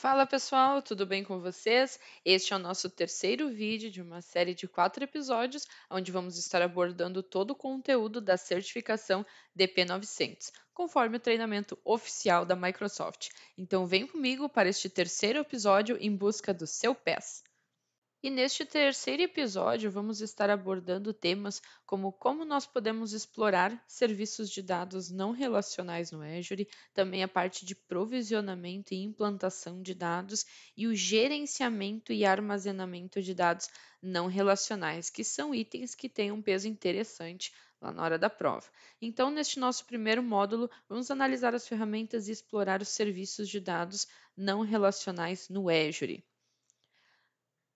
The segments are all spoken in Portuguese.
Fala pessoal, tudo bem com vocês? Este é o nosso terceiro vídeo de uma série de 4 episódios, onde vamos estar abordando todo o conteúdo da certificação DP900, conforme o treinamento oficial da Microsoft. Então vem comigo para este terceiro episódio em busca do seu PES. E neste terceiro episódio, vamos estar abordando temas como nós podemos explorar serviços de dados não relacionais no Azure, também a parte de provisionamento e implantação de dados e o gerenciamento e armazenamento de dados não relacionais, que são itens que têm um peso interessante lá na hora da prova. Então, neste nosso primeiro módulo, vamos analisar as ferramentas e explorar os serviços de dados não relacionais no Azure.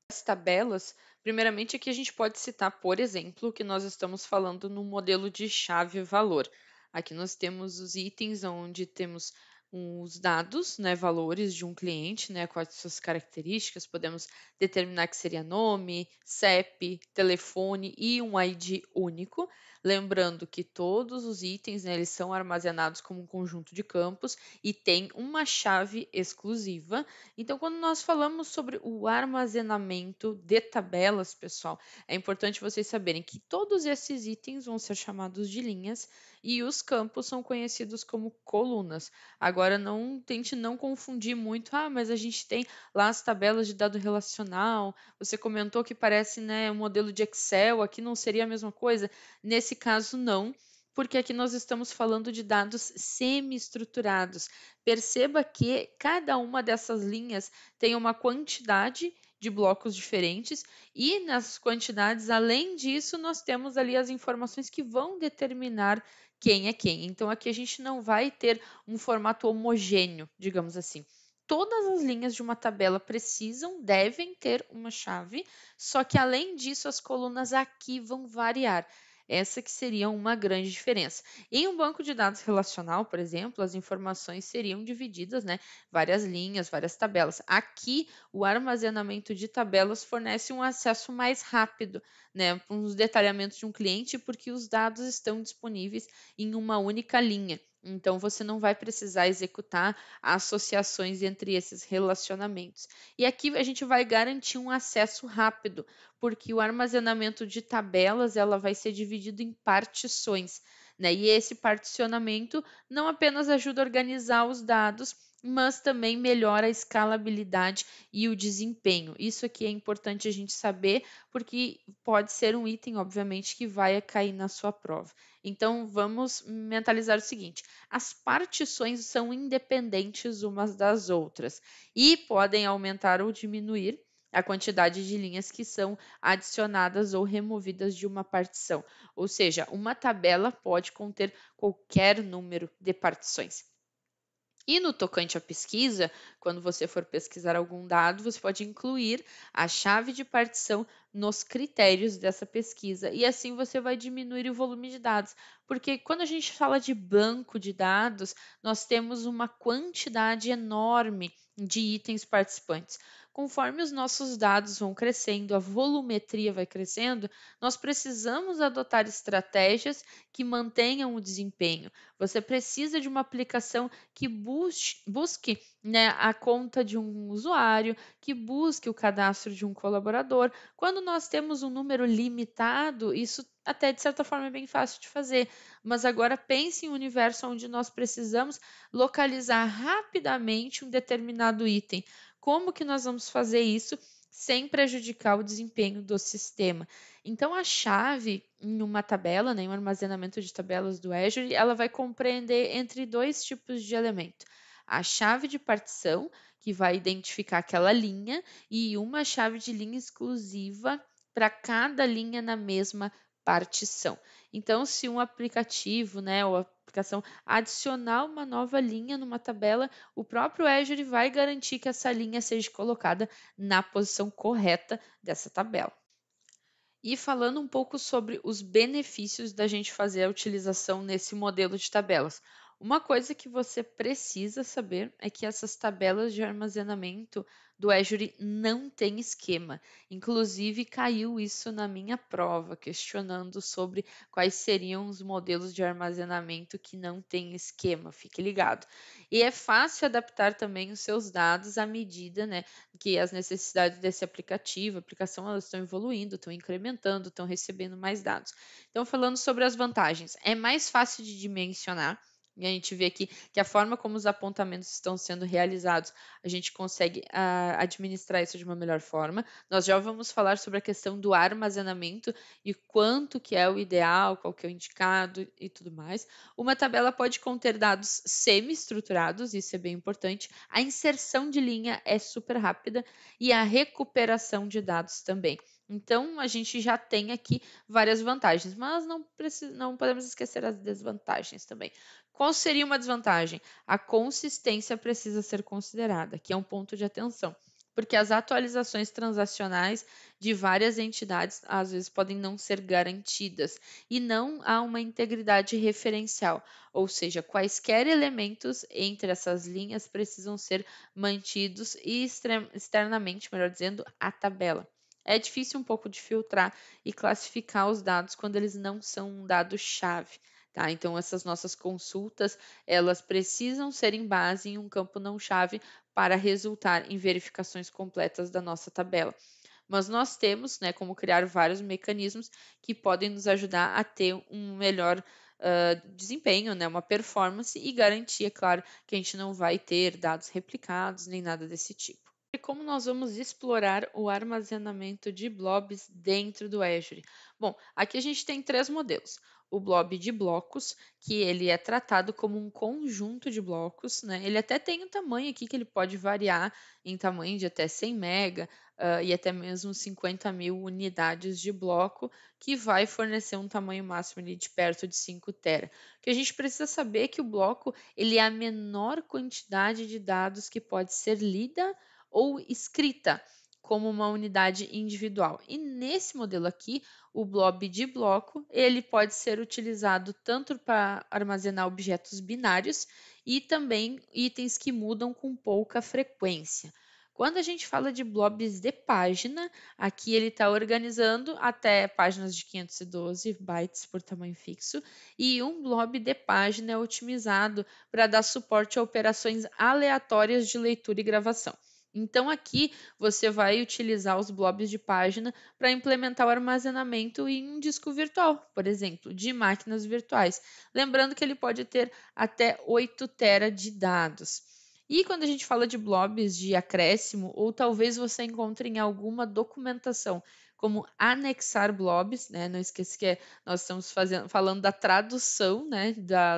As tabelas, primeiramente aqui a gente pode citar, por exemplo, que nós estamos falando no modelo de chave-valor. Aqui nós temos os itens onde temos os dados, né, valores de um cliente, né, quais suas características, podemos determinar que seria nome, CEP, telefone e um ID único. Lembrando que todos os itens, né, eles são armazenados como um conjunto de campos e tem uma chave exclusiva. Então, quando nós falamos sobre o armazenamento de tabelas, pessoal, é importante vocês saberem que todos esses itens vão ser chamados de linhas e os campos são conhecidos como colunas. Agora, não tente não confundir muito. Ah, mas a gente tem lá as tabelas de dado relacional. Você comentou que parece, né, um modelo de Excel. Aqui não seria a mesma coisa? Nesse caso, não. Porque aqui nós estamos falando de dados semi-estruturados. Perceba que cada uma dessas linhas tem uma quantidade de blocos diferentes e nas quantidades, além disso, nós temos ali as informações que vão determinar quem é quem. Então aqui a gente não vai ter um formato homogêneo, digamos assim. Todas as linhas de uma tabela devem ter uma chave, só que além disso, as colunas aqui vão variar. Essa que seria uma grande diferença. Em um banco de dados relacional, por exemplo, as informações seriam divididas, né, várias linhas, várias tabelas. Aqui, o armazenamento de tabelas fornece um acesso mais rápido, né, com os detalhamentos de um cliente, porque os dados estão disponíveis em uma única linha. Então, você não vai precisar executar associações entre esses relacionamentos. E aqui a gente vai garantir um acesso rápido, porque o armazenamento de tabelas ela vai ser dividido em partições, né? E esse particionamento não apenas ajuda a organizar os dados, mas também melhora a escalabilidade e o desempenho. Isso aqui é importante a gente saber, porque pode ser um item, obviamente, que vai cair na sua prova. Então, vamos mentalizar o seguinte: as partições são independentes umas das outras e podem aumentar ou diminuir a quantidade de linhas que são adicionadas ou removidas de uma partição. Ou seja, uma tabela pode conter qualquer número de partições. E no tocante à pesquisa, quando você for pesquisar algum dado, você pode incluir a chave de partição nos critérios dessa pesquisa. E assim você vai diminuir o volume de dados. Porque quando a gente fala de banco de dados, nós temos uma quantidade enorme de itens participantes. Conforme os nossos dados vão crescendo, a volumetria vai crescendo, nós precisamos adotar estratégias que mantenham o desempenho. Você precisa de uma aplicação que busque, né, a conta de um usuário, que busque o cadastro de um colaborador. Quando nós temos um número limitado, isso até de certa forma é bem fácil de fazer, mas agora pense em um universo onde nós precisamos localizar rapidamente um determinado item. Como que nós vamos fazer isso sem prejudicar o desempenho do sistema? Então, a chave em uma tabela, né, em um armazenamento de tabelas do Azure, ela vai compreender entre dois tipos de elemento. A chave de partição, que vai identificar aquela linha, e uma chave de linha exclusiva para cada linha na mesma partição. Então, se um aplicativo, né, ou aplicação adicionar uma nova linha numa tabela, o próprio Azure vai garantir que essa linha seja colocada na posição correta dessa tabela. E falando um pouco sobre os benefícios da gente fazer a utilização nesse modelo de tabelas. Uma coisa que você precisa saber é que essas tabelas de armazenamento do Azure não têm esquema. Inclusive, caiu isso na minha prova, questionando sobre quais seriam os modelos de armazenamento que não têm esquema. Fique ligado. E é fácil adaptar também os seus dados à medida, né, que as necessidades desse aplicativo, a aplicação, elas estão evoluindo, estão incrementando, estão recebendo mais dados. Então, falando sobre as vantagens, é mais fácil de dimensionar. E a gente vê aqui que a forma como os apontamentos estão sendo realizados, a gente consegue administrar isso de uma melhor forma. Nós já vamos falar sobre a questão do armazenamento e quanto que é o ideal, qual que é o indicado e tudo mais. Uma tabela pode conter dados semi-estruturados, isso é bem importante. A inserção de linha é super rápida e a recuperação de dados também. Então, a gente já tem aqui várias vantagens, mas não podemos esquecer as desvantagens também. Qual seria uma desvantagem? A consistência precisa ser considerada, que é um ponto de atenção, porque as atualizações transacionais de várias entidades às vezes podem não ser garantidas e não há uma integridade referencial, ou seja, quaisquer elementos entre essas linhas precisam ser mantidos e externamente, melhor dizendo, a tabela. É difícil um pouco de filtrar e classificar os dados quando eles não são um dado-chave. Tá? Então, essas nossas consultas, elas precisam ser em base em um campo não-chave para resultar em verificações completas da nossa tabela. Mas nós temos, né, como criar vários mecanismos que podem nos ajudar a ter um melhor desempenho, né, uma performance e garantir, é claro, que a gente não vai ter dados replicados nem nada desse tipo. E como nós vamos explorar o armazenamento de blobs dentro do Azure? Bom, aqui a gente tem três modelos. O blob de blocos, que ele é tratado como um conjunto de blocos, né? Ele até tem um tamanho aqui que ele pode variar em tamanho de até 100 mega e até mesmo 50.000 unidades de bloco, que vai fornecer um tamanho máximo ali de perto de 5 tera. O que a gente precisa saber é que o bloco ele é a menor quantidade de dados que pode ser lida ou escrita como uma unidade individual. E nesse modelo aqui, o blob de bloco, ele pode ser utilizado tanto para armazenar objetos binários e também itens que mudam com pouca frequência. Quando a gente fala de blobs de página, aqui ele está organizando até páginas de 512 bytes por tamanho fixo, e um blob de página é otimizado para dar suporte a operações aleatórias de leitura e gravação. Então, aqui você vai utilizar os blobs de página para implementar o armazenamento em um disco virtual, por exemplo, de máquinas virtuais. Lembrando que ele pode ter até 8 tera de dados. E quando a gente fala de blobs de acréscimo, ou talvez você encontre em alguma documentação, como anexar blobs, né? Não esqueça que nós estamos falando da tradução, né,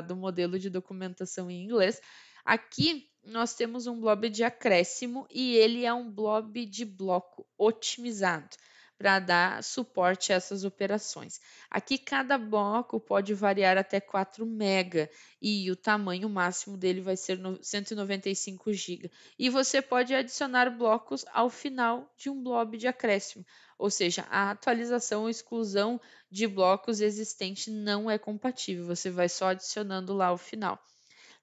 do modelo de documentação em inglês. Aqui nós temos um blob de acréscimo e ele é um blob de bloco otimizado para dar suporte a essas operações. Aqui cada bloco pode variar até 4 mega e o tamanho máximo dele vai ser 195 GB. E você pode adicionar blocos ao final de um blob de acréscimo, ou seja, a atualização ou exclusão de blocos existente não é compatível, você vai só adicionando lá ao final.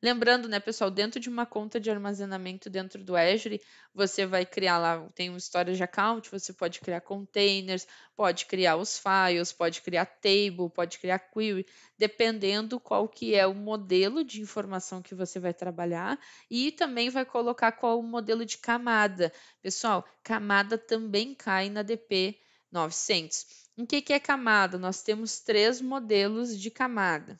Lembrando, né, pessoal, dentro de uma conta de armazenamento dentro do Azure, você vai criar lá, tem um storage account, você pode criar containers, pode criar os files, pode criar table, pode criar query, dependendo qual que é o modelo de informação que você vai trabalhar e também vai colocar qual o modelo de camada. Pessoal, camada também cai na DP 900. O que é camada? Nós temos três modelos de camada.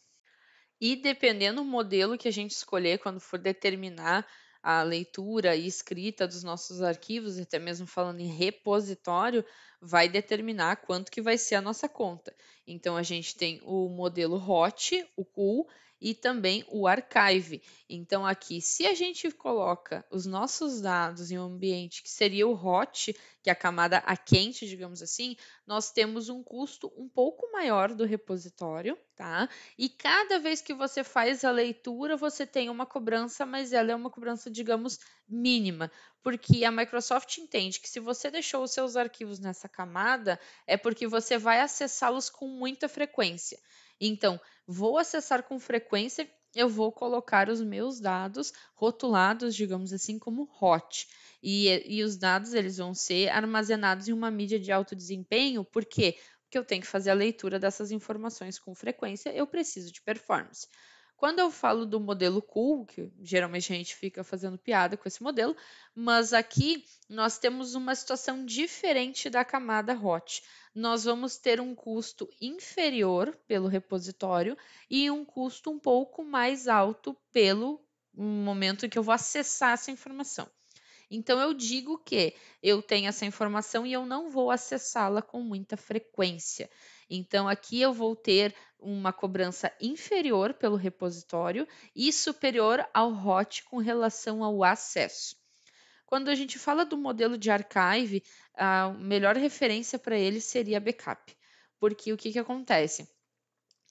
E dependendo do modelo que a gente escolher quando for determinar a leitura e escrita dos nossos arquivos, até mesmo falando em repositório, vai determinar quanto que vai ser a nossa conta. Então a gente tem o modelo hot, o cool e também o archive. Então aqui, se a gente coloca os nossos dados em um ambiente que seria o hot, que é a camada a quente, digamos assim, nós temos um custo um pouco maior do repositório, tá? E cada vez que você faz a leitura, você tem uma cobrança, mas ela é uma cobrança, digamos, mínima, porque a Microsoft entende que se você deixou os seus arquivos nessa camada, é porque você vai acessá-los com muita frequência. Então, vou acessar com frequência eu vou colocar os meus dados rotulados, digamos assim, como hot. E os dados eles vão ser armazenados em uma mídia de alto desempenho, por quê? Porque eu tenho que fazer a leitura dessas informações com frequência, eu preciso de performance. Quando eu falo do modelo cool, que geralmente a gente fica fazendo piada com esse modelo, mas aqui nós temos uma situação diferente da camada hot. Nós vamos ter um custo inferior pelo repositório e um custo um pouco mais alto pelo momento em que eu vou acessar essa informação. Então, eu digo que eu tenho essa informação e eu não vou acessá-la com muita frequência. Então, aqui eu vou ter uma cobrança inferior pelo repositório e superior ao hot com relação ao acesso. Quando a gente fala do modelo de archive, a melhor referência para ele seria backup. Porque o que, que acontece?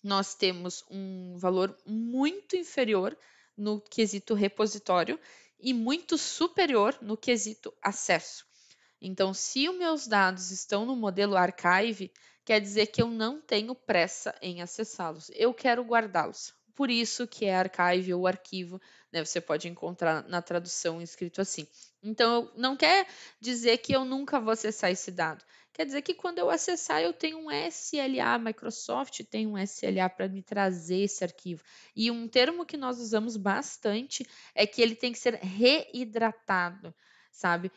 Nós temos um valor muito inferior no quesito repositório e muito superior no quesito acesso. Então, se os meus dados estão no modelo archive, quer dizer que eu não tenho pressa em acessá-los. Eu quero guardá-los. Por isso que é archive ou arquivo, né? Você pode encontrar na tradução escrito assim. Então, não quer dizer que eu nunca vou acessar esse dado. Quer dizer que quando eu acessar, eu tenho um SLA, a Microsoft tem um SLA para me trazer esse arquivo. E um termo que nós usamos bastante é que ele tem que ser reidratado, sabe?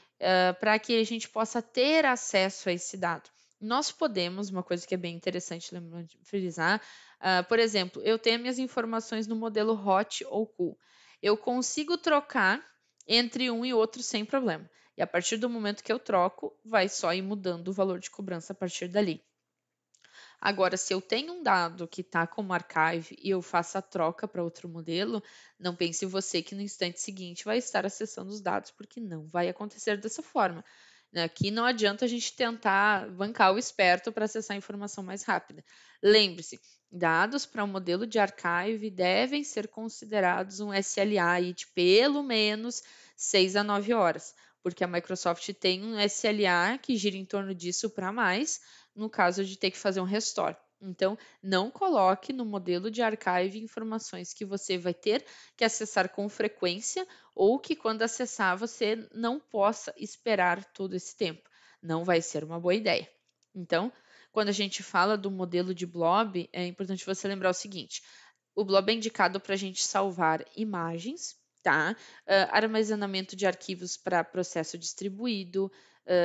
Para que a gente possa ter acesso a esse dado. Nós podemos, uma coisa que é bem interessante lembrar de frisar, por exemplo, eu tenho minhas informações no modelo hot ou cool. Eu consigo trocar entre um e outro sem problema. E a partir do momento que eu troco, vai só ir mudando o valor de cobrança a partir dali. Agora, se eu tenho um dado que está como archive e eu faço a troca para outro modelo, não pense você que no instante seguinte vai estar acessando os dados, porque não vai acontecer dessa forma. Né? Aqui não adianta a gente tentar bancar o esperto para acessar a informação mais rápida. Lembre-se, dados para o modelo de archive devem ser considerados um SLA aí de pelo menos 6 a 9 horas, porque a Microsoft tem um SLA que gira em torno disso para mais, no caso de ter que fazer um restore. Então, não coloque no modelo de archive informações que você vai ter que acessar com frequência ou que quando acessar você não possa esperar todo esse tempo. Não vai ser uma boa ideia. Então, quando a gente fala do modelo de blob, é importante você lembrar o seguinte: o blob é indicado para a gente salvar imagens, tá? Armazenamento de arquivos para processo distribuído,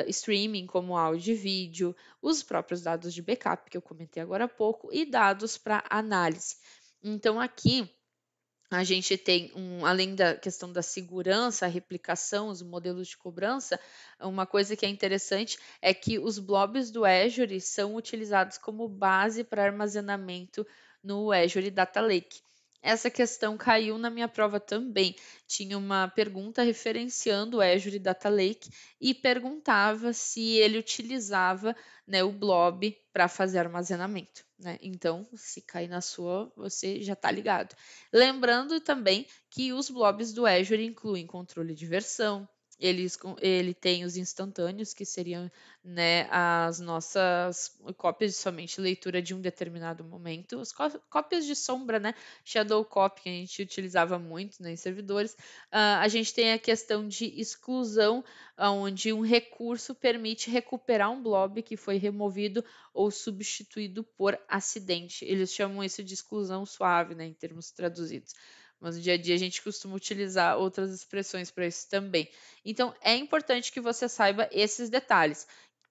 streaming como áudio e vídeo, os próprios dados de backup que eu comentei agora há pouco e dados para análise. Então aqui a gente tem, além da questão da segurança, a replicação, os modelos de cobrança, uma coisa que é interessante é que os blobs do Azure são utilizados como base para armazenamento no Azure Data Lake. Essa questão caiu na minha prova também. Tinha uma pergunta referenciando o Azure Data Lake e perguntava se ele utilizava, né, o blob para fazer armazenamento. Né? Então, se cair na sua, você já está ligado. Lembrando também que os blobs do Azure incluem controle de versão, ele tem os instantâneos, que seriam, né, as nossas cópias de somente leitura de um determinado momento, as cópias de sombra, né, shadow copy, que a gente utilizava muito, né, em servidores. A gente tem a questão de exclusão, onde um recurso permite recuperar um blob que foi removido ou substituído por acidente. Eles chamam isso de exclusão suave, né, em termos traduzidos. Mas no dia a dia a gente costuma utilizar outras expressões para isso também. Então, é importante que você saiba esses detalhes.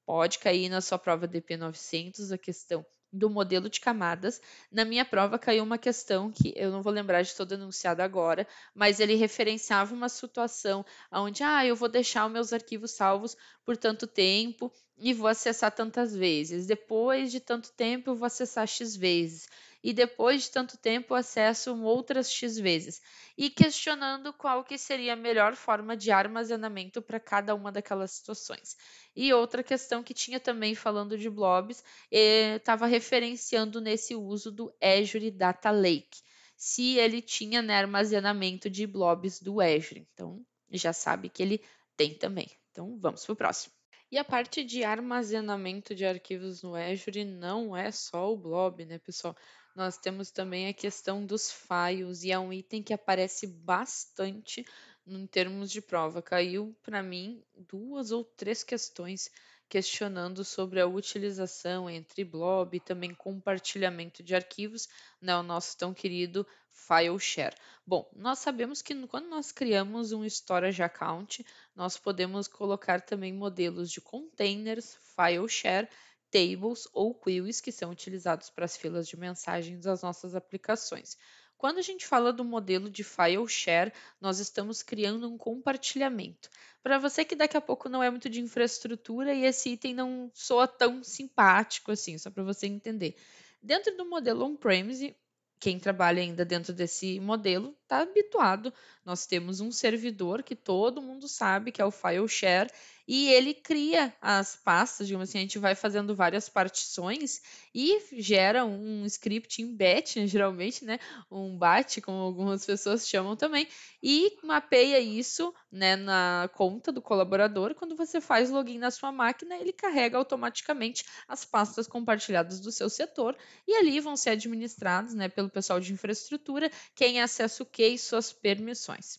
Pode cair na sua prova DP900 a questão do modelo de camadas. Na minha prova caiu uma questão que eu não vou lembrar de todo enunciado agora, mas ele referenciava uma situação onde, eu vou deixar os meus arquivos salvos por tanto tempo e vou acessar tantas vezes. Depois de tanto tempo, eu vou acessar X vezes. E depois de tanto tempo, eu acesso outras X vezes. E questionando qual que seria a melhor forma de armazenamento para cada uma daquelas situações. E outra questão que tinha também falando de blobs, estava referenciando nesse uso do Azure Data Lake, se ele tinha, né, armazenamento de blobs do Azure. Então, já sabe que ele tem também. Então, vamos para o próximo. E a parte de armazenamento de arquivos no Azure não é só o blob, né, pessoal? Nós temos também a questão dos files, e é um item que aparece bastante em termos de prova. Caiu para mim duas ou três questões questionando sobre a utilização entre blob e também compartilhamento de arquivos, né, o nosso tão querido file share. Bom, nós sabemos que quando nós criamos um storage account, nós podemos colocar também modelos de containers, file share, tables ou queries que são utilizados para as filas de mensagens das nossas aplicações. Quando a gente fala do modelo de file share, nós estamos criando um compartilhamento. Para você que daqui a pouco não é muito de infraestrutura e esse item não soa tão simpático assim, só para você entender. Dentro do modelo on-premise, quem trabalha ainda dentro desse modelo está habituado. Nós temos um servidor que todo mundo sabe que é o file share e ele cria as pastas, digamos assim, a gente vai fazendo várias partições e gera um script em batch, geralmente, né? Um batch, como algumas pessoas chamam também, e mapeia isso, né, na conta do colaborador. Quando você faz login na sua máquina, ele carrega automaticamente as pastas compartilhadas do seu setor e ali vão ser administrados, né, pelo pessoal de infraestrutura, quem acessa o que e suas permissões.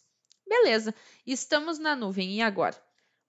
Beleza, estamos na nuvem, e agora?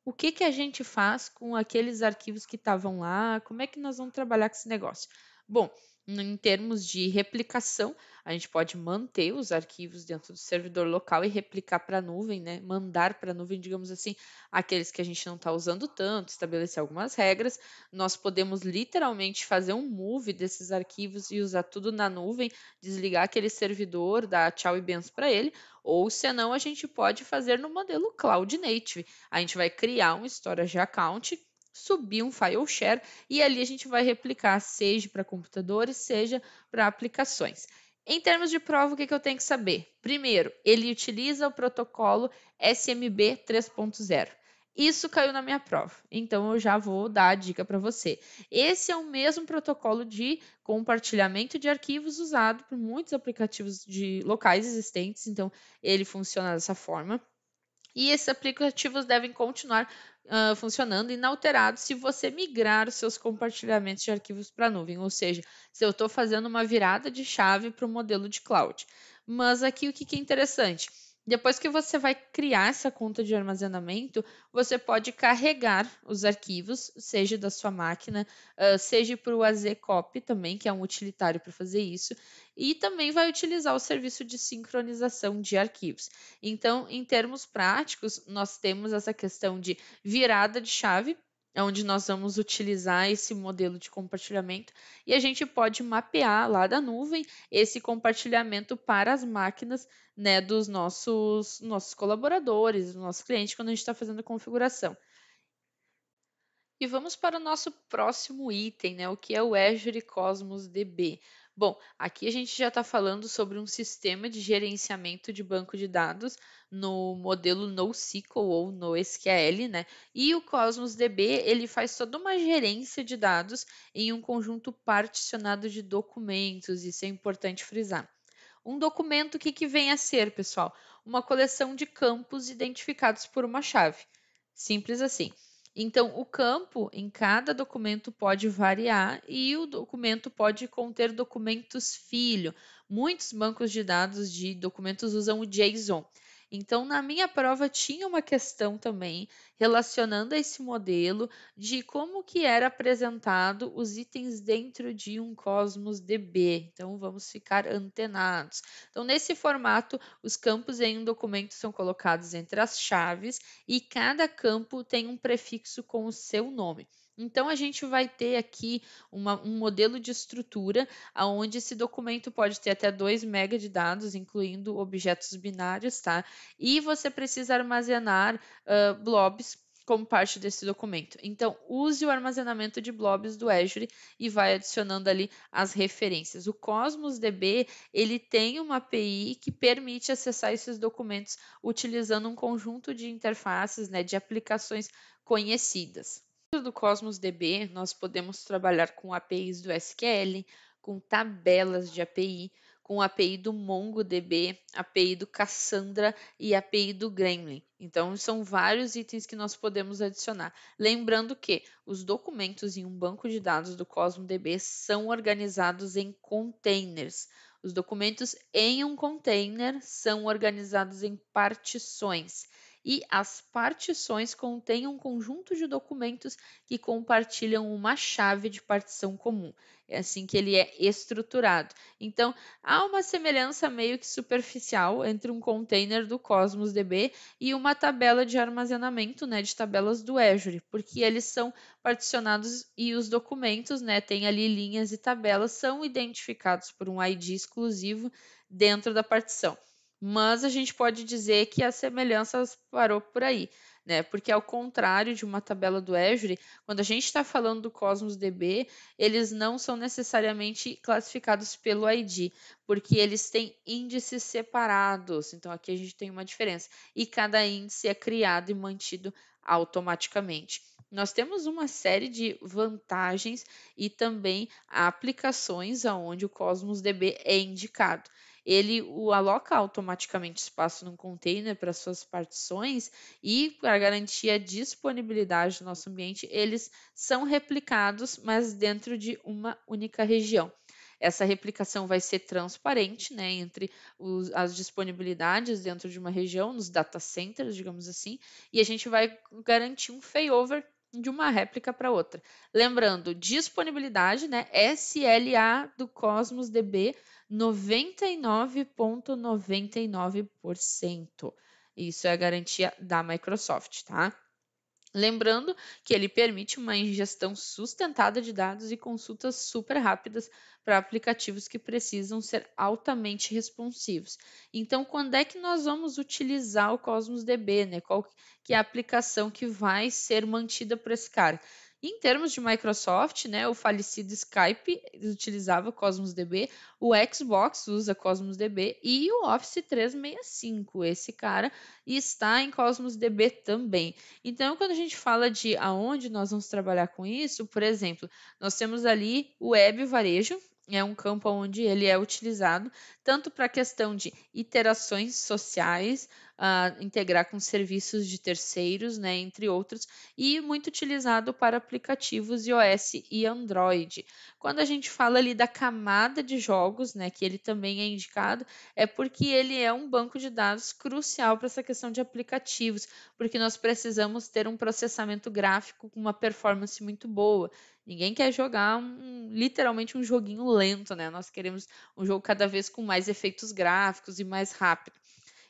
O que que a gente faz com aqueles arquivos que estavam lá? Como é que nós vamos trabalhar com esse negócio? Bom, em termos de replicação, a gente pode manter os arquivos dentro do servidor local e replicar para a nuvem, né? Mandar para a nuvem, digamos assim, aqueles que a gente não está usando tanto, estabelecer algumas regras. Nós podemos literalmente fazer um move desses arquivos e usar tudo na nuvem, desligar aquele servidor, dar tchau e benção para ele, ou senão a gente pode fazer no modelo Cloud Native. A gente vai criar um storage account, subir um file share e ali a gente vai replicar, seja para computadores, seja para aplicações. Em termos de prova, o que eu tenho que saber? Primeiro, ele utiliza o protocolo SMB 3.0. Isso caiu na minha prova, então eu já vou dar a dica para você. Esse é o mesmo protocolo de compartilhamento de arquivos usado por muitos aplicativos de locais existentes, então ele funciona dessa forma. E esses aplicativos devem continuar funcionando inalterados se você migrar os seus compartilhamentos de arquivos para a nuvem, ou seja, se eu estou fazendo uma virada de chave para o modelo de cloud. Mas aqui o que é interessante? Depois que você vai criar essa conta de armazenamento, você pode carregar os arquivos, seja da sua máquina, seja para o AZCOP também, que é um utilitário para fazer isso, e também vai utilizar o serviço de sincronização de arquivos. Então, em termos práticos, nós temos essa questão de virada de chave, onde nós vamos utilizar esse modelo de compartilhamento e a gente pode mapear lá da nuvem esse compartilhamento para as máquinas, né, dos nossos colaboradores, dos nossos clientes, quando a gente está fazendo a configuração. E vamos para o nosso próximo item, né? O que é o Azure Cosmos DB. Bom, aqui a gente já está falando sobre um sistema de gerenciamento de banco de dados no modelo NoSQL ou NoSQL, né? E o Cosmos DB, ele faz toda uma gerência de dados em um conjunto particionado de documentos, isso é importante frisar. Um documento, o que que vem a ser, pessoal? Uma coleção de campos identificados por uma chave. Simples assim. Então, o campo em cada documento pode variar e o documento pode conter documentos filho. Muitos bancos de dados de documentos usam o JSON. Então, na minha prova tinha uma questão também relacionando a esse modelo de como que era apresentado os itens dentro de um Cosmos DB. Então, vamos ficar antenados. Então, nesse formato, os campos em um documento são colocados entre as chaves e cada campo tem um prefixo com o seu nome. Então, a gente vai ter aqui um modelo de estrutura onde esse documento pode ter até 2 MB de dados, incluindo objetos binários, tá? E você precisa armazenar blobs como parte desse documento. Então, use o armazenamento de blobs do Azure e vai adicionando ali as referências. O Cosmos DB, ele tem uma API que permite acessar esses documentos utilizando um conjunto de interfaces, né, de aplicações conhecidas. Dentro do Cosmos DB, nós podemos trabalhar com APIs do SQL, com tabelas de API, com a API do MongoDB, API do Cassandra e API do Gremlin. Então, são vários itens que nós podemos adicionar. Lembrando que os documentos em um banco de dados do Cosmos DB são organizados em containers. Os documentos em um container são organizados em partições. E as partições contêm um conjunto de documentos que compartilham uma chave de partição comum. É assim que ele é estruturado. Então, há uma semelhança meio que superficial entre um container do Cosmos DB e uma tabela de armazenamento, né, de tabelas do Azure, porque eles são particionados e os documentos, né, tem ali linhas e tabelas, são identificados por um ID exclusivo dentro da partição. Mas a gente pode dizer que a semelhança parou por aí, né? Porque ao contrário de uma tabela do Azure, quando a gente está falando do Cosmos DB, eles não são necessariamente classificados pelo ID, porque eles têm índices separados. Então aqui a gente tem uma diferença. E cada índice é criado e mantido automaticamente. Nós temos uma série de vantagens e também aplicações aonde o Cosmos DB é indicado. Ele o aloca automaticamente espaço num container para suas partições e para garantir a disponibilidade do nosso ambiente, eles são replicados, mas dentro de uma única região. Essa replicação vai ser transparente, né, entre as disponibilidades dentro de uma região, nos data centers, digamos assim, e a gente vai garantir um failover de uma réplica para outra. Lembrando, disponibilidade, né, SLA do Cosmos DB 99,99%. Isso é a garantia da Microsoft, tá? Lembrando que ele permite uma ingestão sustentada de dados e consultas super rápidas para aplicativos que precisam ser altamente responsivos. Então, quando é que nós vamos utilizar o Cosmos DB, né? Qual que é a aplicação que vai ser mantida por esse cara? Em termos de Microsoft, né, o falecido Skype utilizava Cosmos DB, o Xbox usa Cosmos DB e o Office 365, esse cara está em Cosmos DB também. Então, quando a gente fala de aonde nós vamos trabalhar com isso, por exemplo, nós temos ali o web varejo, é um campo onde ele é utilizado tanto para a questão de iterações sociais, integrar com serviços de terceiros, né, entre outros, e muito utilizado para aplicativos iOS e Android. Quando a gente fala ali da camada de jogos, né, que ele também é indicado, é porque ele é um banco de dados crucial para essa questão de aplicativos, porque nós precisamos ter um processamento gráfico com uma performance muito boa. Ninguém quer jogar literalmente um joguinho lento, né? Nós queremos um jogo cada vez com mais efeitos gráficos e mais rápido.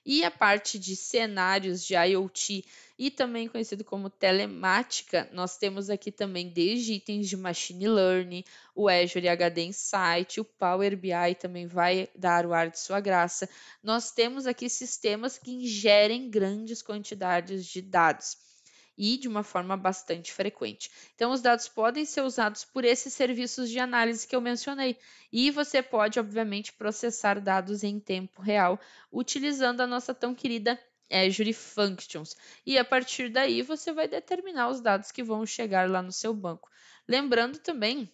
E a parte de cenários de IoT e também conhecido como telemática, nós temos aqui também desde itens de machine learning, o Azure HD Insight, o Power BI também vai dar o ar de sua graça. Nós temos aqui sistemas que ingerem grandes quantidades de dados e de uma forma bastante frequente. Então, os dados podem ser usados por esses serviços de análise que eu mencionei, e você pode, obviamente, processar dados em tempo real utilizando a nossa tão querida Azure Functions. E a partir daí você vai determinar os dados que vão chegar lá no seu banco. Lembrando também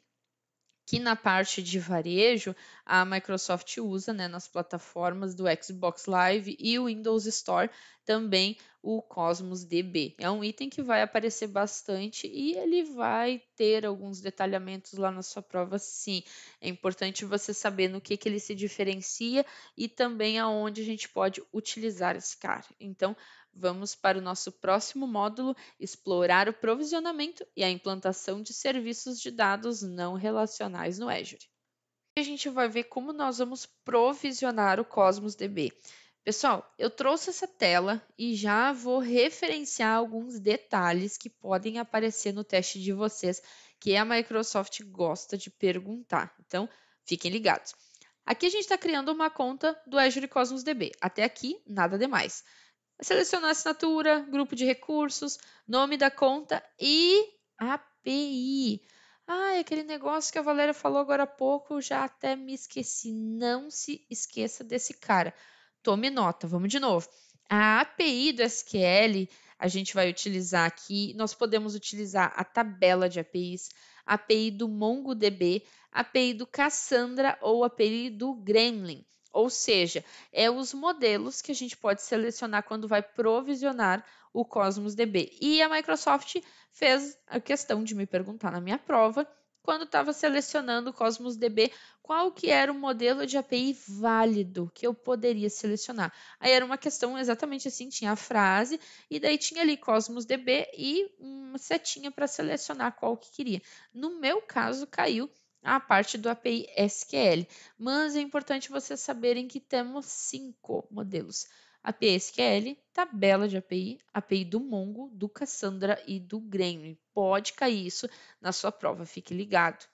que na parte de varejo a Microsoft usa, né, nas plataformas do Xbox Live e o Windows Store também o Cosmos DB. É um item que vai aparecer bastante e ele vai ter alguns detalhamentos lá na sua prova, sim. É importante você saber no que ele se diferencia e também aonde a gente pode utilizar esse cara. Então, vamos para o nosso próximo módulo, explorar o provisionamento e a implantação de serviços de dados não relacionais no Azure. A gente vai ver como nós vamos provisionar o Cosmos DB. Pessoal, eu trouxe essa tela e já vou referenciar alguns detalhes que podem aparecer no teste de vocês, que a Microsoft gosta de perguntar. Então, fiquem ligados. Aqui a gente está criando uma conta do Azure Cosmos DB. Até aqui, nada demais. Selecionar assinatura, grupo de recursos, nome da conta e API. Ah, é aquele negócio que a Valéria falou agora há pouco, já até me esqueci. Não se esqueça desse cara. Tome nota, vamos de novo. A API do SQL, a gente vai utilizar aqui, nós podemos utilizar a tabela de APIs, a API do MongoDB, a API do Cassandra ou a API do Gremlin. Ou seja, os modelos que a gente pode selecionar quando vai provisionar o Cosmos DB. E a Microsoft fez a questão de me perguntar na minha prova, quando estava selecionando o Cosmos DB, qual que era o modelo de API válido que eu poderia selecionar. Aí era uma questão exatamente assim, tinha a frase, e daí tinha ali Cosmos DB e uma setinha para selecionar qual que queria. No meu caso, caiu a parte do API SQL, mas é importante vocês saberem que temos 5 modelos. API SQL, tabela de API, API do Mongo, do Cassandra e do Gremlin. Pode cair isso na sua prova, fique ligado.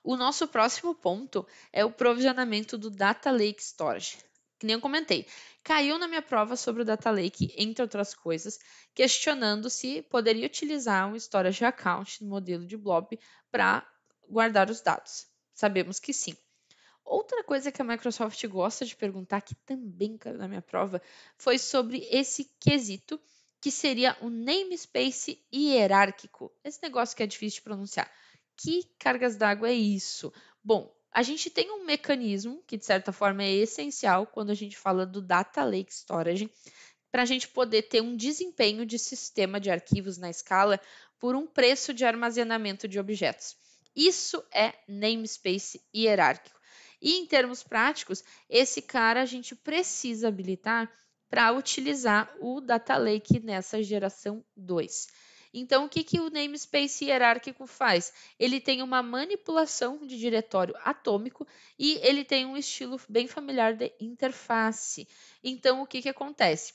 O nosso próximo ponto é o provisionamento do Data Lake Storage. Que nem eu comentei, caiu na minha prova sobre o Data Lake, entre outras coisas, questionando se poderia utilizar um Storage Account no modelo de Blob para guardar os dados. Sabemos que sim. Outra coisa que a Microsoft gosta de perguntar, que também caiu na minha prova, foi sobre esse quesito, que seria o namespace hierárquico. Esse negócio que é difícil de pronunciar. Que cargas d'água é isso? Bom, a gente tem um mecanismo que, de certa forma, é essencial quando a gente fala do Data Lake Storage, para a gente poder ter um desempenho de sistema de arquivos na escala por um preço de armazenamento de objetos. Isso é namespace hierárquico. E em termos práticos, esse cara a gente precisa habilitar para utilizar o Data Lake nessa geração 2. Então, o que o namespace hierárquico faz? Ele tem uma manipulação de diretório atômico e ele tem um estilo bem familiar de interface. Então, o que acontece?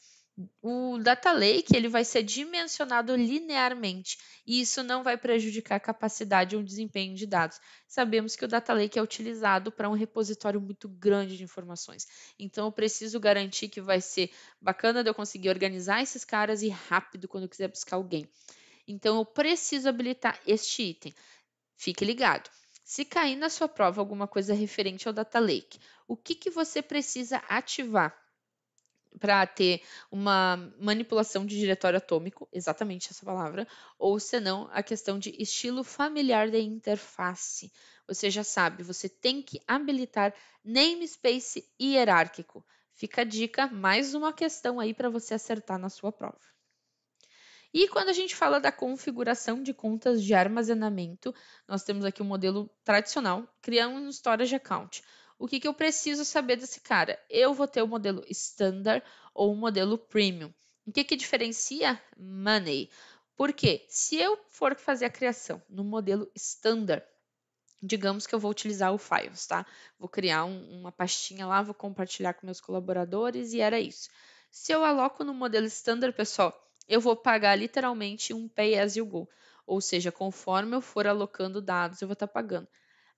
O Data Lake ele vai ser dimensionado linearmente e isso não vai prejudicar a capacidade ou desempenho de dados. Sabemos que o Data Lake é utilizado para um repositório muito grande de informações. Então, eu preciso garantir que vai ser bacana de eu conseguir organizar esses caras e rápido quando eu quiser buscar alguém. Então, eu preciso habilitar este item. Fique ligado. Se cair na sua prova alguma coisa referente ao Data Lake, o que você precisa ativar para ter uma manipulação de diretório atômico, exatamente essa palavra, ou senão a questão de estilo familiar de interface. Você já sabe, você tem que habilitar namespace hierárquico. Fica a dica, mais uma questão aí para você acertar na sua prova. E quando a gente fala da configuração de contas de armazenamento, nós temos aqui o modelo tradicional, criar um storage account. O que eu preciso saber desse cara? Eu vou ter o modelo Standard ou o modelo Premium. O que diferencia? Money. Por quê? Se eu for fazer a criação no modelo Standard, digamos que eu vou utilizar o Files, tá? Vou criar uma pastinha lá, vou compartilhar com meus colaboradores e era isso. Se eu aloco no modelo Standard, pessoal, eu vou pagar literalmente um Pay as you go. Ou seja, conforme eu for alocando dados, eu vou estar pagando.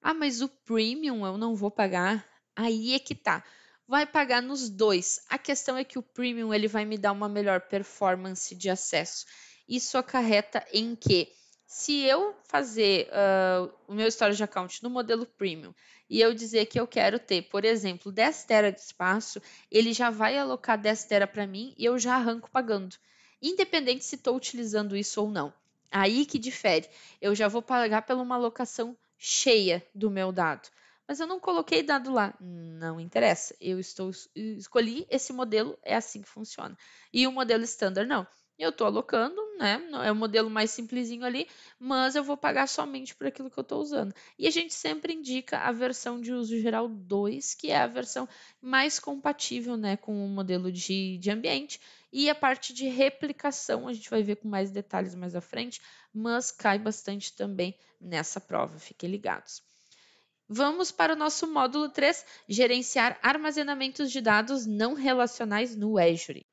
Ah, mas o Premium eu não vou pagar? Aí é que tá. Vai pagar nos dois. A questão é que o Premium ele vai me dar uma melhor performance de acesso. Isso acarreta em que se eu fazer o meu storage account no modelo Premium e eu dizer que eu quero ter, por exemplo, 10 TB de espaço, ele já vai alocar 10 TB para mim e eu já arranco pagando, independente se estou utilizando isso ou não. Aí que difere. Eu já vou pagar pela uma alocação cheia do meu dado. Mas eu não coloquei dado lá. Não interessa. Escolhi esse modelo, é assim que funciona. E o modelo standard não. Eu estou alocando, né? É o modelo mais simplesinho ali, mas eu vou pagar somente por aquilo que eu estou usando. E a gente sempre indica a versão de uso geral 2, que é a versão mais compatível, né, com o modelo de ambiente. E a parte de replicação a gente vai ver com mais detalhes mais à frente, mas cai bastante também nessa prova, fiquem ligados. Vamos para o nosso módulo 3, gerenciar armazenamentos de dados não relacionais no Azure.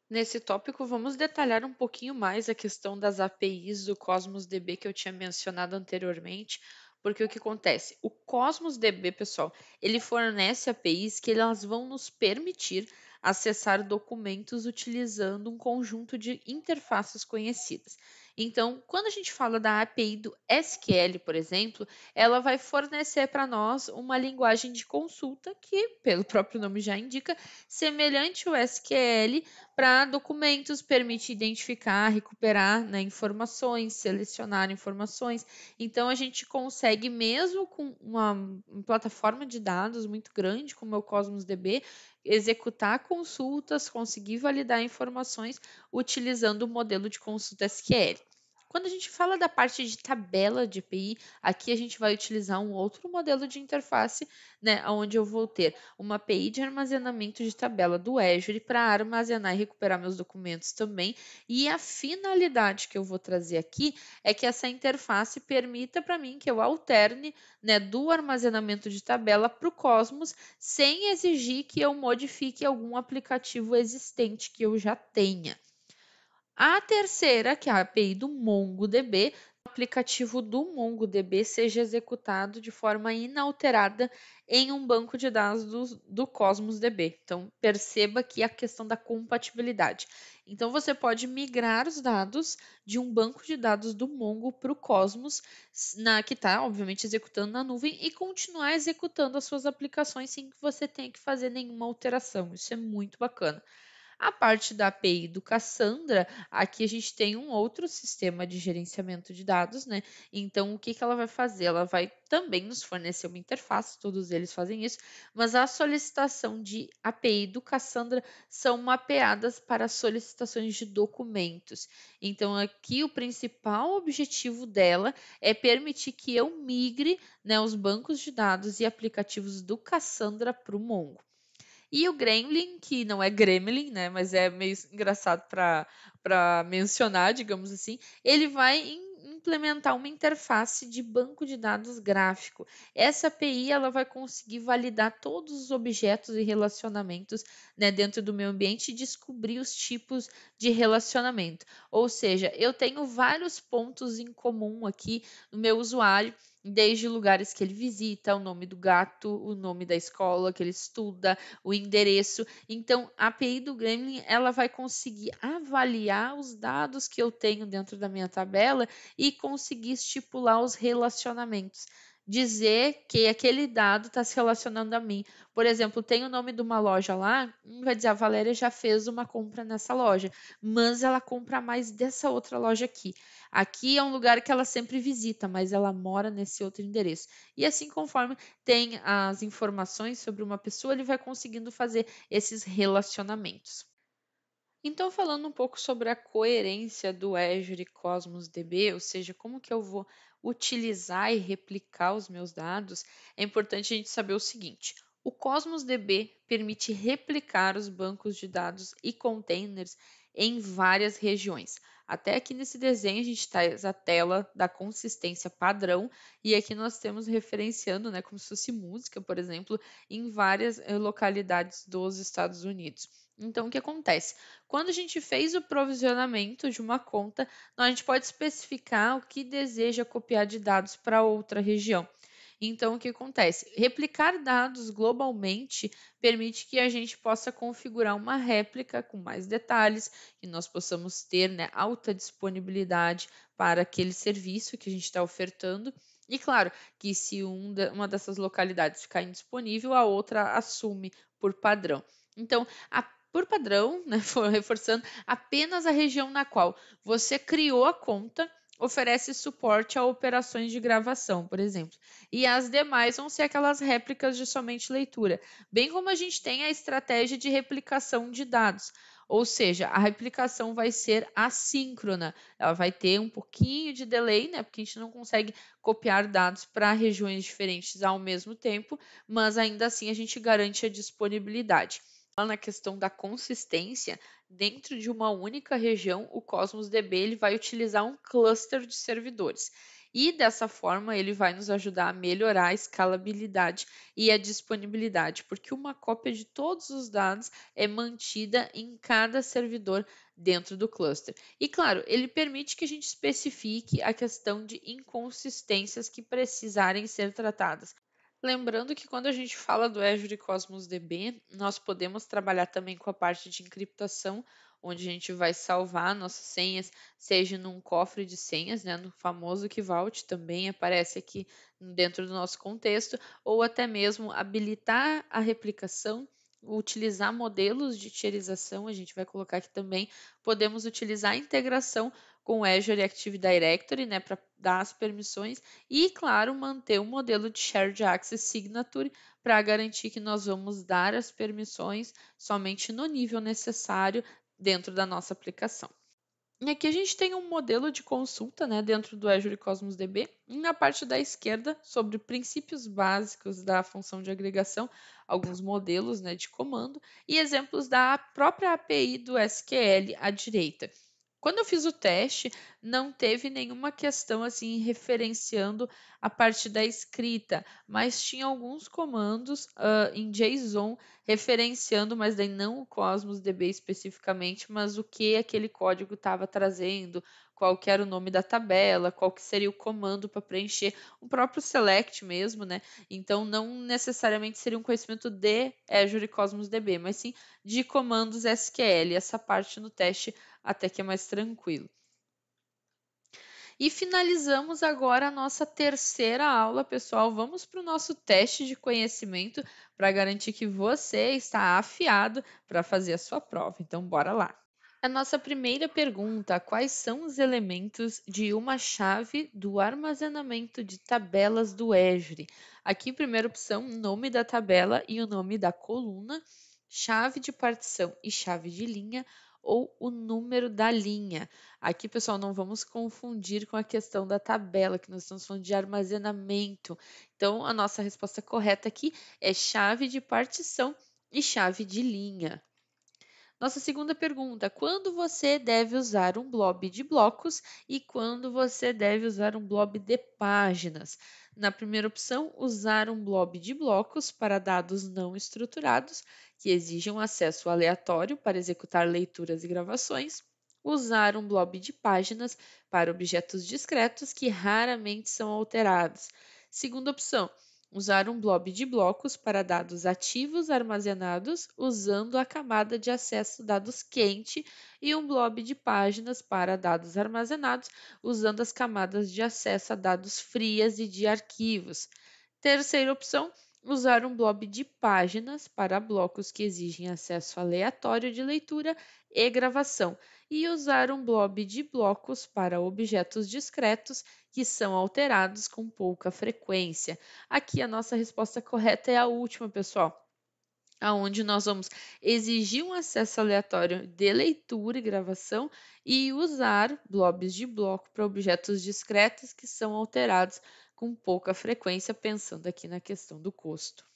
Nesse tópico, vamos detalhar um pouquinho mais a questão das APIs do Cosmos DB que eu tinha mencionado anteriormente, porque o que acontece? O Cosmos DB, pessoal, ele fornece APIs que elas vão nos permitir acessar documentos utilizando um conjunto de interfaces conhecidas. Então, quando a gente fala da API do SQL, por exemplo, ela vai fornecer para nós uma linguagem de consulta que, pelo próprio nome já indica, semelhante ao SQL, Para documentos, permite identificar, recuperar, né, informações, selecionar informações. Então, a gente consegue, mesmo com uma plataforma de dados muito grande, como é o Cosmos DB, executar consultas, conseguir validar informações utilizando o modelo de consulta SQL. Quando a gente fala da parte de tabela de API, aqui a gente vai utilizar um outro modelo de interface, né, onde eu vou ter uma API de armazenamento de tabela do Azure para armazenar e recuperar meus documentos também. E a finalidade que eu vou trazer aqui é que essa interface permita para mim que eu alterne, né, do armazenamento de tabela para o Cosmos, sem exigir que eu modifique algum aplicativo existente que eu já tenha. A terceira, que é a API do MongoDB, o aplicativo do MongoDB seja executado de forma inalterada em um banco de dados do Cosmos DB. Então, perceba aqui a questão da compatibilidade. Então, você pode migrar os dados de um banco de dados do Mongo para o Cosmos, que está, obviamente, executando na nuvem, e continuar executando as suas aplicações sem que você tenha que fazer nenhuma alteração. Isso é muito bacana. A parte da API do Cassandra, aqui a gente tem um outro sistema de gerenciamento de dados, né? Então, o que que ela vai fazer? Ela vai também nos fornecer uma interface, todos eles fazem isso, mas a solicitação de API do Cassandra são mapeadas para solicitações de documentos. Então, aqui o principal objetivo dela é permitir que eu migre, né, os bancos de dados e aplicativos do Cassandra para o Mongo. E o Gremlin, que não é Gremlin, né, mas é meio engraçado para mencionar, digamos assim, ele vai implementar uma interface de banco de dados gráfico. Essa API ela vai conseguir validar todos os objetos e relacionamentos, né, dentro do meu ambiente e descobrir os tipos de relacionamento. Ou seja, eu tenho vários pontos em comum aqui no meu usuário, desde lugares que ele visita, o nome do gato, o nome da escola que ele estuda, o endereço. Então, a API do Gremlin ela vai conseguir avaliar os dados que eu tenho dentro da minha tabela e conseguir estipular os relacionamentos. Dizer que aquele dado está se relacionando a mim. Por exemplo, tem o nome de uma loja lá, vai dizer a Valéria já fez uma compra nessa loja, mas ela compra mais dessa outra loja aqui. Aqui é um lugar que ela sempre visita, mas ela mora nesse outro endereço. E assim, conforme tem as informações sobre uma pessoa, ele vai conseguindo fazer esses relacionamentos. Então, falando um pouco sobre a coerência do Azure Cosmos DB, ou seja, como que eu vou utilizar e replicar os meus dados, é importante a gente saber o seguinte: o Cosmos DB permite replicar os bancos de dados e containers em várias regiões. Até aqui nesse desenho a gente traz a tela da consistência padrão e aqui nós temos referenciando, né, como se fosse música, por exemplo, em várias localidades dos Estados Unidos. Então, o que acontece? Quando a gente fez o provisionamento de uma conta, a gente pode especificar o que deseja copiar de dados para outra região. Então, o que acontece? Replicar dados globalmente permite que a gente possa configurar uma réplica com mais detalhes, que nós possamos ter, né, alta disponibilidade para aquele serviço que a gente está ofertando. E claro, que se uma dessas localidades ficar indisponível, a outra assume por padrão. Então, por padrão, né, reforçando, apenas a região na qual você criou a conta oferece suporte a operações de gravação, por exemplo. E as demais vão ser aquelas réplicas de somente leitura, bem como a gente tem a estratégia de replicação de dados. Ou seja, a replicação vai ser assíncrona, ela vai ter um pouquinho de delay, né? Porque a gente não consegue copiar dados para regiões diferentes ao mesmo tempo, mas ainda assim a gente garante a disponibilidade. Na questão da consistência, dentro de uma única região, o Cosmos DB ele vai utilizar um cluster de servidores. E dessa forma, ele vai nos ajudar a melhorar a escalabilidade e a disponibilidade, porque uma cópia de todos os dados é mantida em cada servidor dentro do cluster. E claro, ele permite que a gente especifique a questão de inconsistências que precisarem ser tratadas. Lembrando que quando a gente fala do Azure Cosmos DB, nós podemos trabalhar também com a parte de encriptação, onde a gente vai salvar nossas senhas, seja num cofre de senhas, né, no famoso Key Vault, também aparece aqui dentro do nosso contexto, ou até mesmo habilitar a replicação utilizar modelos de tierização, a gente vai colocar aqui também, podemos utilizar a integração com o Azure Active Directory, né, para dar as permissões e, claro, manter o modelo de Shared Access Signature para garantir que nós vamos dar as permissões somente no nível necessário dentro da nossa aplicação. E aqui a gente tem um modelo de consulta, né, dentro do Azure Cosmos DB. E na parte da esquerda, sobre princípios básicos da função de agregação, alguns modelos, né, de comando e exemplos da própria API do SQL à direita. Quando eu fiz o teste, não teve nenhuma questão assim referenciando a parte da escrita, mas tinha alguns comandos em JSON referenciando, mas daí não o Cosmos DB especificamente, mas o que aquele código estava trazendo, qual que era o nome da tabela, qual que seria o comando para preencher, o próprio select mesmo, né? Então não necessariamente seria um conhecimento de Azure Cosmos DB, mas sim de comandos SQL. Essa parte no teste até que é mais tranquilo. E finalizamos agora a nossa terceira aula, pessoal. Vamos para o nosso teste de conhecimento para garantir que você está afiado para fazer a sua prova. Então, bora lá. A nossa primeira pergunta: quais são os elementos de uma chave do armazenamento de tabelas do Azure? Aqui, primeira opção, nome da tabela e o nome da coluna, chave de partição e chave de linha, ou o número da linha. Aqui, pessoal, não vamos confundir com a questão da tabela, que nós estamos falando de armazenamento. Então, a nossa resposta correta aqui é chave de partição e chave de linha. Nossa segunda pergunta: quando você deve usar um blob de blocos e quando você deve usar um blob de páginas? Na primeira opção, usar um blob de blocos para dados não estruturados, que exigem um acesso aleatório para executar leituras e gravações. Usar um blob de páginas para objetos discretos que raramente são alterados. Segunda opção, usar um blob de blocos para dados ativos armazenados usando a camada de acesso dados quente e um blob de páginas para dados armazenados usando as camadas de acesso a dados frias e de arquivos. Terceira opção, usar um blob de páginas para blocos que exigem acesso aleatório de leitura e gravação e usar um blob de blocos para objetos discretos que são alterados com pouca frequência. Aqui a nossa resposta correta é a última, pessoal, aonde nós vamos exigir um acesso aleatório de leitura e gravação e usar blobs de bloco para objetos discretos que são alterados com pouca frequência, pensando aqui na questão do custo.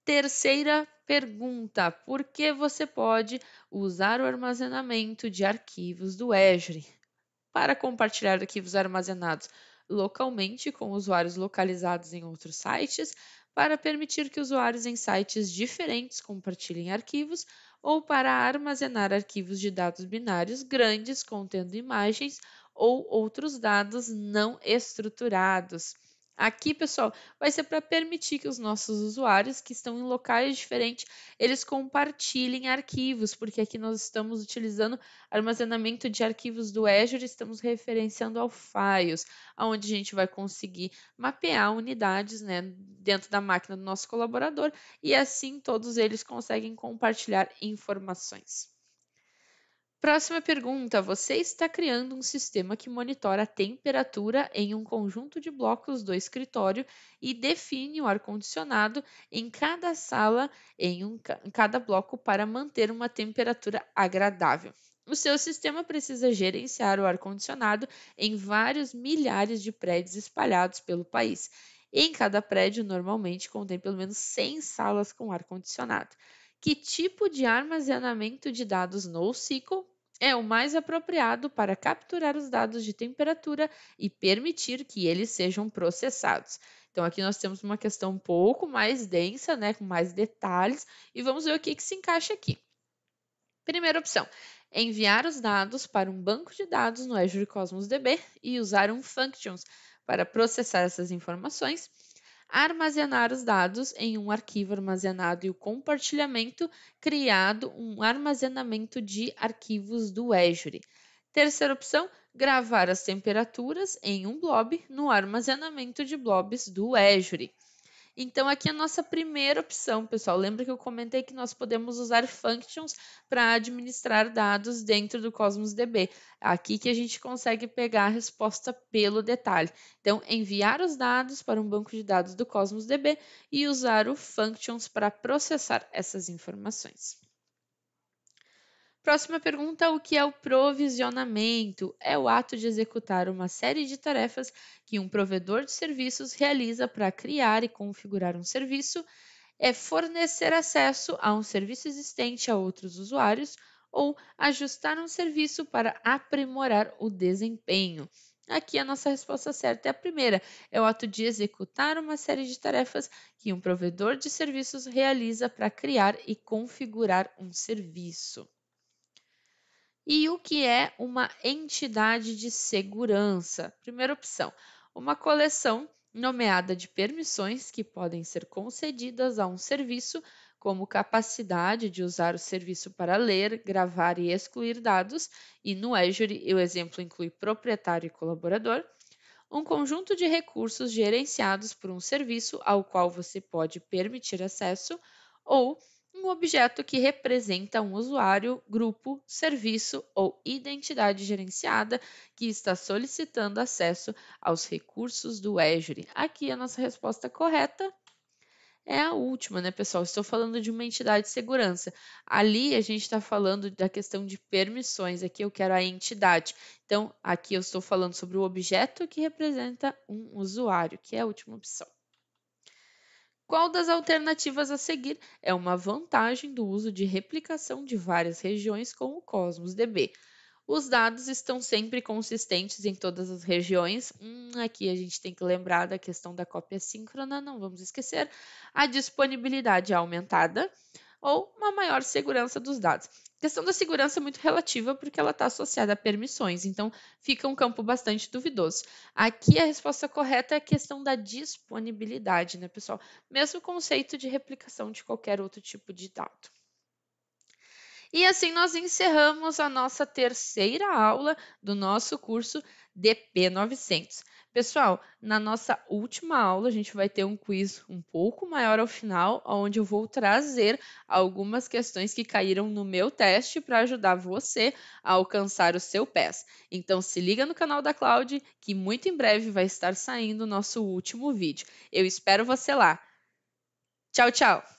Terceira pergunta: por que você pode usar o armazenamento de arquivos do Azure para compartilhar arquivos armazenados localmente com usuários localizados em outros sites, para permitir que usuários em sites diferentes compartilhem arquivos ou para armazenar arquivos de dados binários grandes contendo imagens ou outros dados não estruturados? Aqui, pessoal, vai ser para permitir que os nossos usuários que estão em locais diferentes, eles compartilhem arquivos, porque aqui nós estamos utilizando armazenamento de arquivos do Azure, estamos referenciando ao Files, onde a gente vai conseguir mapear unidades, né, dentro da máquina do nosso colaborador e assim todos eles conseguem compartilhar informações. Próxima pergunta: você está criando um sistema que monitora a temperatura em um conjunto de blocos do escritório e define o ar-condicionado em cada sala, em cada bloco, para manter uma temperatura agradável. O seu sistema precisa gerenciar o ar-condicionado em vários milhares de prédios espalhados pelo país. Em cada prédio, normalmente, contém pelo menos 100 salas com ar-condicionado. Que tipo de armazenamento de dados NoSQL é o mais apropriado para capturar os dados de temperatura e permitir que eles sejam processados? Então, aqui nós temos uma questão um pouco mais densa, né, com mais detalhes, e vamos ver o que se encaixa aqui. Primeira opção: enviar os dados para um banco de dados no Azure Cosmos DB e usar um functions para processar essas informações. Armazenar os dados em um arquivo armazenado e o compartilhamento, criado um armazenamento de arquivos do Azure. Terceira opção: gravar as temperaturas em um blob no armazenamento de blobs do Azure. Então, aqui a nossa primeira opção, pessoal. Lembra que eu comentei que nós podemos usar functions para administrar dados dentro do Cosmos DB. Aqui que a gente consegue pegar a resposta pelo detalhe. Então, enviar os dados para um banco de dados do Cosmos DB e usar o functions para processar essas informações. Próxima pergunta: o que é o provisionamento? É o ato de executar uma série de tarefas que um provedor de serviços realiza para criar e configurar um serviço, é fornecer acesso a um serviço existente a outros usuários ou ajustar um serviço para aprimorar o desempenho. Aqui a nossa resposta certa é a primeira, é o ato de executar uma série de tarefas que um provedor de serviços realiza para criar e configurar um serviço. E o que é uma entidade de segurança? Primeira opção, uma coleção nomeada de permissões que podem ser concedidas a um serviço, como capacidade de usar o serviço para ler, gravar e excluir dados, e no Azure o exemplo inclui proprietário e colaborador, um conjunto de recursos gerenciados por um serviço ao qual você pode permitir acesso, ou um objeto que representa um usuário, grupo, serviço ou identidade gerenciada que está solicitando acesso aos recursos do Azure. Aqui a nossa resposta correta é a última, né, pessoal? Estou falando de uma entidade de segurança. Ali a gente está falando da questão de permissões. Aqui eu quero a entidade. Então, aqui eu estou falando sobre o objeto que representa um usuário, que é a última opção. Qual das alternativas a seguir é uma vantagem do uso de replicação de várias regiões com o Cosmos DB? Os dados estão sempre consistentes em todas as regiões. Aqui a gente tem que lembrar da questão da cópia síncrona, não vamos esquecer. A disponibilidade aumentada ou uma maior segurança dos dados. A questão da segurança é muito relativa porque ela está associada a permissões, então fica um campo bastante duvidoso. Aqui a resposta correta é a questão da disponibilidade, né, pessoal? Mesmo conceito de replicação de qualquer outro tipo de dado. E assim nós encerramos a nossa terceira aula do nosso curso DP900. Pessoal, na nossa última aula a gente vai ter um quiz um pouco maior ao final, onde eu vou trazer algumas questões que caíram no meu teste para ajudar você a alcançar o seu PES. Então se liga no canal da Cloud, que muito em breve vai estar saindo o nosso último vídeo. Eu espero você lá. Tchau, tchau!